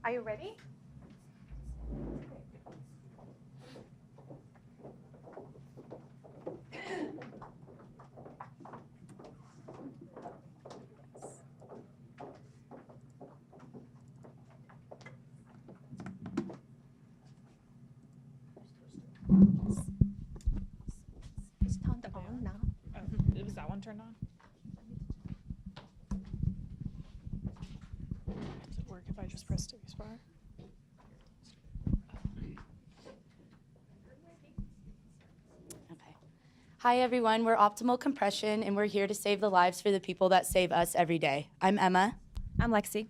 Are you ready? It's turned on now. Oh, was that one turned on? Does it work if I just press spacebar? Okay. Hi, everyone. We're Optimal Compression, and we're here to save the lives for the people that save us every day. I'm Emma. I'm Lexi.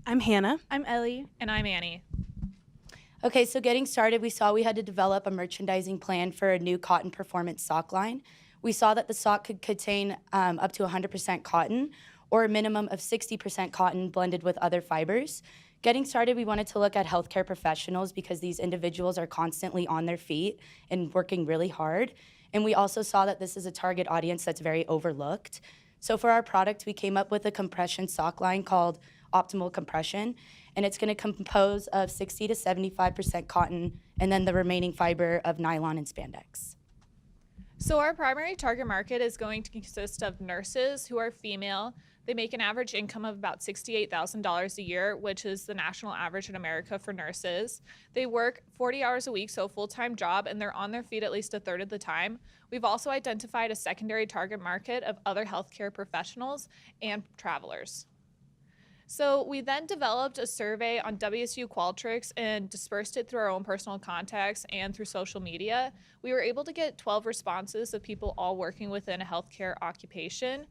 I'm Hannah. I'm Ellie. And I'm Annie. Okay, so getting started, we saw we had to develop a merchandising plan for a new cotton performance sock line. We saw that the sock could contain up to 100% cotton or a minimum of 60% cotton blended with other fibers. Getting started, we wanted to look at healthcare professionals because these individuals are constantly on their feet and working really hard. And we also saw that this is a target audience that's very overlooked. So for our product, we came up with a compression sock line called Optimal Compression, and it's going to compose of 60 to 75% cotton and then the remaining fiber of nylon and spandex. So our primary target market is going to consist of nurses who are female. They make an average income of about $68,000 a year, which is the national average in America for nurses. They work 40 hours a week, so a full-time job, and they're on their feet at least a third of the time. We've also identified a secondary target market of other healthcare professionals and travelers. So we then developed a survey on WSU Qualtrics and dispersed it through our own personal contacts and through social media. We were able to get 12 responses of people all working within a healthcare occupation.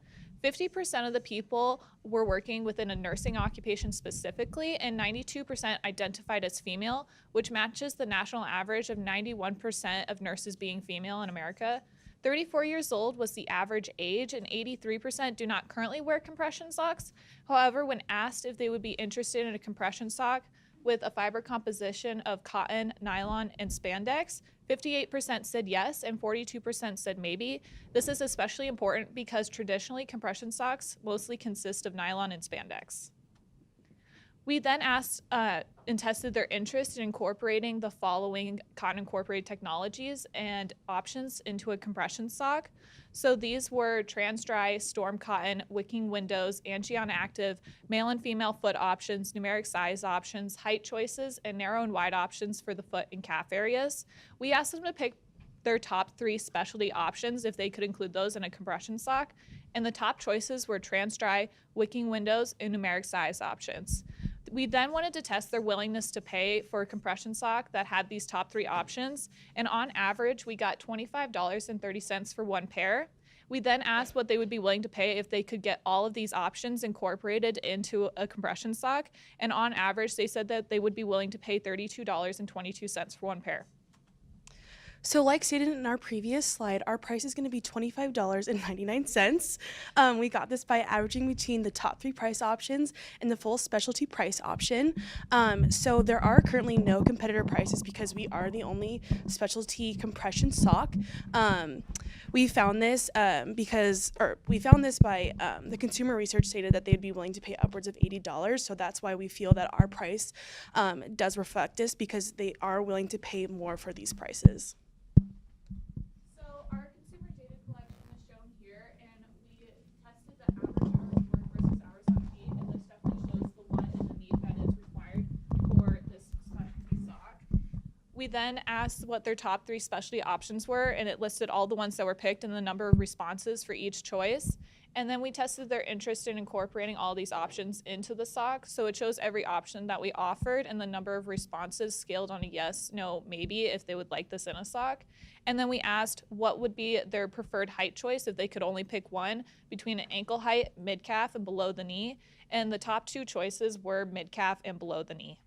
50% of the people were working within a nursing occupation specifically, and 92% identified as female, which matches the national average of 91% of nurses being female in America. 34 years old was the average age, and 83% do not currently wear compression socks. However, when asked if they would be interested in a compression sock with a fiber composition of cotton, nylon, and spandex, 58% said yes and 42% said maybe. This is especially important because traditionally compression socks mostly consist of nylon and spandex. We then asked and tested their interest in incorporating the following cotton incorporated technologies and options into a compression sock. So these were trans-dry, storm cotton, wicking windows, Angion active, male and female foot options, numeric size options, height choices, and narrow and wide options for the foot and calf areas. We asked them to pick their top 3 specialty options if they could include those in a compression sock, and the top choices were trans-dry, wicking windows, and numeric size options. We then wanted to test their willingness to pay for a compression sock that had these top 3 options, and on average, we got $25.30 for one pair. We then asked what they would be willing to pay if they could get all of these options incorporated into a compression sock, and on average, they said that they would be willing to pay $32.22 for one pair. So like stated in our previous slide, our price is going to be $25.99. We got this by averaging between the top 3 price options and the full specialty price option. So there are currently no competitor prices because we are the only specialty compression sock. We found this by the consumer research stated that they'd be willing to pay upwards of $80. So that's why we feel that our price does reflect this, because they are willing to pay more for these prices. Our consumer data collection is shown here, and we tested the average hours worked versus hours on feet, and this definitely shows the want and the need that is required for this specialty sock. We then asked what their top 3 specialty options were, and it listed all the ones that were picked and the number of responses for each choice. And then we tested their interest in incorporating all these options into the sock. So it shows every option that we offered and the number of responses scaled on a yes, no, maybe if they would like this in a sock. And then we asked what would be their preferred height choice if they could only pick one between an ankle height, mid-calf, and below the knee. And the top 2 choices were mid-calf and below the knee.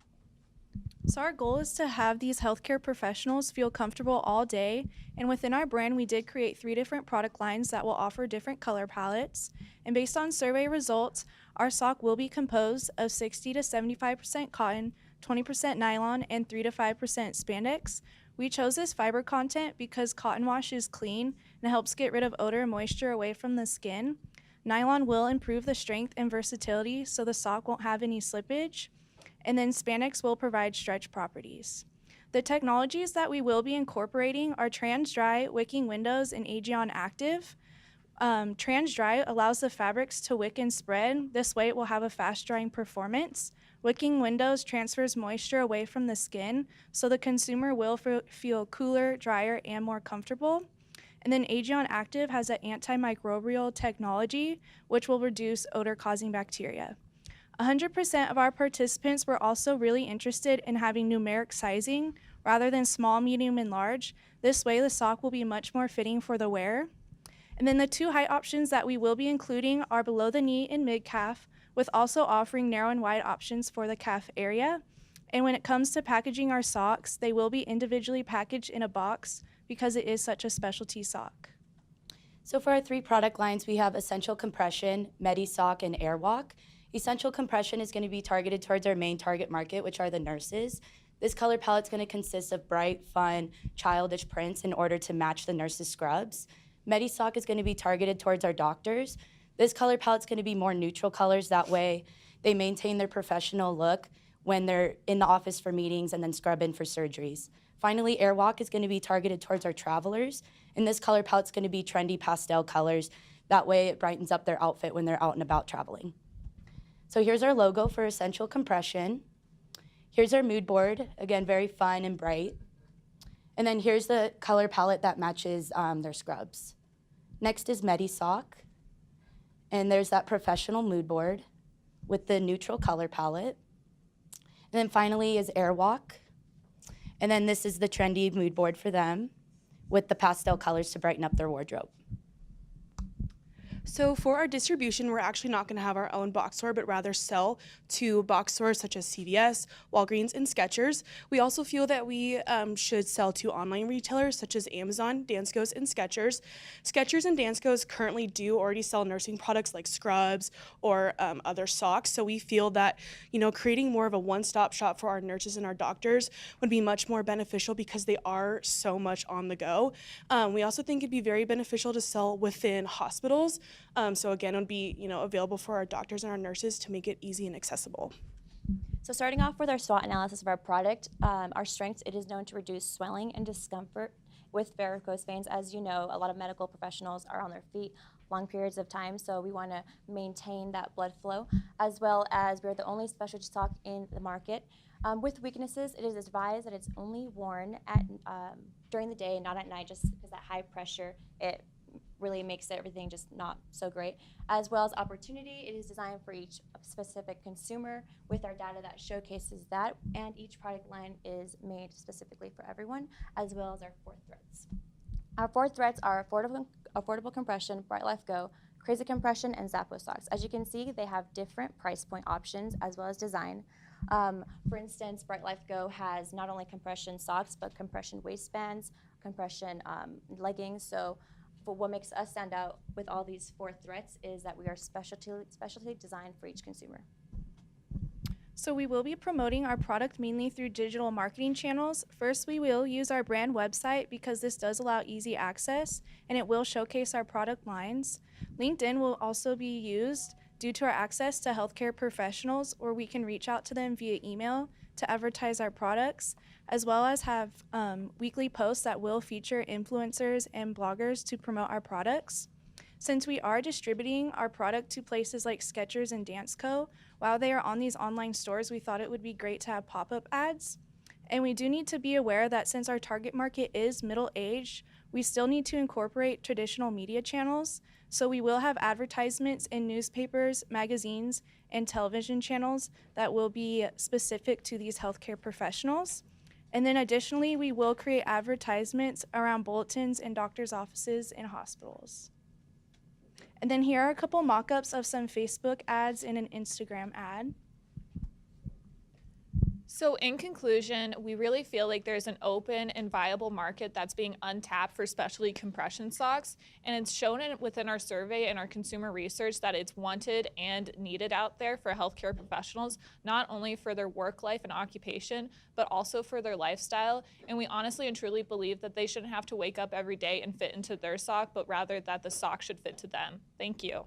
So our goal is to have these healthcare professionals feel comfortable all day, and within our brand we did create 3 different product lines that will offer different color palettes. And based on survey results, our sock will be composed of 60 to 75% cotton, 20% nylon, and 3 to 5% spandex. We chose this fiber content because cotton wash is clean and helps get rid of odor and moisture away from the skin. Nylon will improve the strength and versatility so the sock won't have any slippage. and then spandex will provide stretch properties. The technologies that we will be incorporating are trans-dry, wicking windows, and Aegon Active. Trans-dry allows the fabrics to wick and spread. This way it will have a fast-drying performance. Wicking windows transfers moisture away from the skin, so the consumer will feel cooler, drier, and more comfortable. And then Aegon Active has an antimicrobial technology, which will reduce odor-causing bacteria. 100% of our participants were also really interested in having numeric sizing rather than small, medium, and large. This way the sock will be much more fitting for the wearer. And then the 2 height options that we will be including are below the knee and mid-calf, with also offering narrow and wide options for the calf area. And when it comes to packaging our socks, they will be individually packaged in a box because it is such a specialty sock. So for our 3 product lines, we have Essential Compression, MediSock, and Airwalk. Essential Compression is going to be targeted towards our main target market, which are the nurses. This color palette is going to consist of bright, fun, childish prints in order to match the nurses' scrubs. MediSock is going to be targeted towards our doctors. This color palette is going to be more neutral colors. That way they maintain their professional look when they're in the office for meetings and then scrub in for surgeries. Finally, Airwalk is going to be targeted towards our travelers. And this color palette is going to be trendy pastel colors. That way it brightens up their outfit when they're out and about traveling. So here's our logo for Essential Compression. Here's our mood board, again, very fun and bright. And then here's the color palette that matches their scrubs. Next is MediSock. And there's that professional mood board with the neutral color palette. And then finally is Airwalk. And then this is the trendy mood board for them with the pastel colors to brighten up their wardrobe. So for our distribution, we're actually not going to have our own box store, but rather sell to box stores such as CVS, Walgreens, and Skechers. We also feel that we should sell to online retailers such as Amazon, Danskos, and Skechers. Skechers and Danskos currently do already sell nursing products like scrubs or other socks. So we feel that, creating more of a one-stop shop for our nurses and our doctors would be much more beneficial because they are so much on the go. We also think it'd be very beneficial to sell within hospitals. So again, it would be available for our doctors and our nurses to make it easy and accessible. So starting off with our SWOT analysis of our product, our strengths, it is known to reduce swelling and discomfort with varicose veins. As you know, a lot of medical professionals are on their feet long periods of time, so we want to maintain that blood flow, as well as we're the only specialty sock in the market. With weaknesses, it is advised that it's only worn at during the day, not at night, just because that high pressure, it really makes everything just not so great. As well as opportunity, it is designed for each specific consumer with our data that showcases that, and each product line is made specifically for everyone, as well as our 4 threads. Our 4 threads are affordable compression, Bright Life Go, Crazy Compression, and Zappos socks. As you can see, they have different price point options as well as design. For instance, Bright Life Go has not only compression socks, but compression waistbands, compression leggings. So what makes us stand out with all these 4 threads is that we are specialty designed for each consumer. So we will be promoting our product mainly through digital marketing channels. First, we will use our brand website because this does allow easy access and it will showcase our product lines. LinkedIn will also be used due to our access to healthcare professionals, or we can reach out to them via email to advertise our products, as well as have weekly posts that will feature influencers and bloggers to promote our products. Since we are distributing our product to places like Skechers and Dansko, while they are on these online stores, we thought it would be great to have pop-up ads. And we do need to be aware that since our target market is middle-aged, we still need to incorporate traditional media channels. So we will have advertisements in newspapers, magazines, and television channels that will be specific to these healthcare professionals. And then additionally, we will create advertisements around bulletins in doctors' offices and hospitals. And then here are a couple mock-ups of some Facebook ads and an Instagram ad. So in conclusion, we really feel like there's an open and viable market that's being untapped for specialty compression socks, and it's shown within our survey and our consumer research that it's wanted and needed out there for healthcare professionals, not only for their work life and occupation, but also for their lifestyle. And we honestly and truly believe that they shouldn't have to wake up every day and fit into their sock, but rather that the sock should fit to them. Thank you.